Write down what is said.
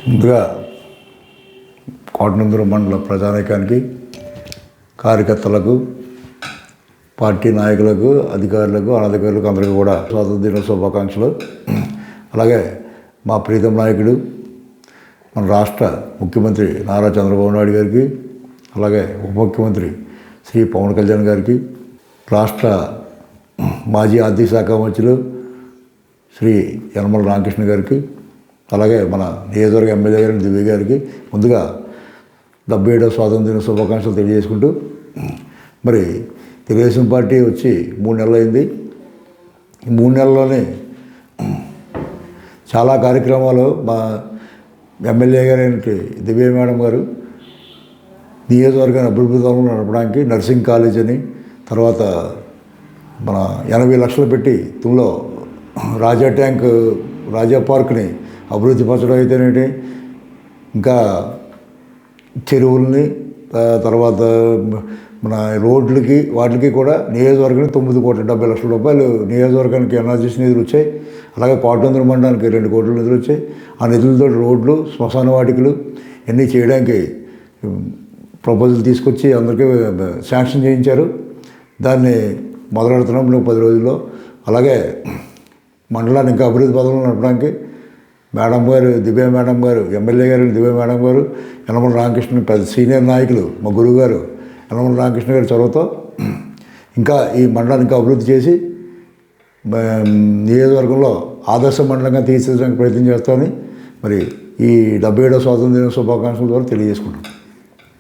ముందుగా కోటనందూరు మండల ప్రజానీకానికి, కార్యకర్తలకు, పార్టీ నాయకులకు, అధికారులకు, అనధికారులకు అందరికీ కూడా స్వాతంత్ర దిన శుభాకాంక్షలు. అలాగే మా ప్రీతం నాయకుడు మన రాష్ట్ర ముఖ్యమంత్రి నారా చంద్రబాబు నాయుడు గారికి, అలాగే ఉప ముఖ్యమంత్రి శ్రీ పవన్ కళ్యాణ్ గారికి, రాష్ట్ర మాజీ ఆర్థిక శాఖ మంత్రులు శ్రీ యనమల రామకృష్ణ గారికి, అలాగే మన నియోజకవర్గ ఎమ్మెల్యే గారి దివ్య గారికి ముందుగా 77వ స్వాతంత్ర దిన శుభాకాంక్షలు తెలియజేసుకుంటూ, మరి తెలుగుదేశం పార్టీ వచ్చి 3 నెలలు అయింది. ఈ 3 నెలల్లోనే చాలా కార్యక్రమాలు మా ఎమ్మెల్యే గారైన దివ్య మేడం గారు నియోజకవర్గాన్ని అభివృద్ధిలో నడపడానికి నర్సింగ్ కాలేజ్ అని, తర్వాత మన 80 లక్షలు పెట్టి తుమ్లో రాజా పార్క్ని అభివృద్ధి పరచడం అయితేనేంటి, ఇంకా చెరువుల్ని, తర్వాత మన రోడ్లకి వాటికి కూడా నియోజకవర్గానికి 9,70,00,000 రూపాయలు నియోజకవర్గానికి ఎన్ఆర్జీసీ నిధులు వచ్చాయి. అలాగే కోటనందూరు మండలానికి 2 కోట్ల నిధులు వచ్చాయి. ఆ నిధులతో రోడ్లు, శ్మశాన వాటికలు ఇవన్నీ చేయడానికి ప్రపోజల్ తీసుకొచ్చి అందరికీ శాంక్షన్ చేయించారు. దాన్ని మొదలెడుతున్నాం 10 రోజుల్లో. అలాగే మండలాన్ని ఇంకా అభివృద్ధి పథకంలో నడపడానికి మేడం గారు, దివ్య మేడం గారు, ఎమ్మెల్యే గారు దివ్య మేడం గారు, యనమల రామకృష్ణ పెద్ద సీనియర్ నాయకులు, మా గురువు గారు యనమల రామకృష్ణ గారి చొరవతో ఇంకా ఈ మండలాన్ని ఇంకా అభివృద్ధి చేసి నియోజకవర్గంలో ఆదర్శ మండలంగా తీర్చిదిద్దడానికి ప్రయత్నం చేస్తామని మరి ఈ 77వ స్వాతంత్ర దిన శుభాకాంక్షల ద్వారా తెలియజేసుకుంటాం.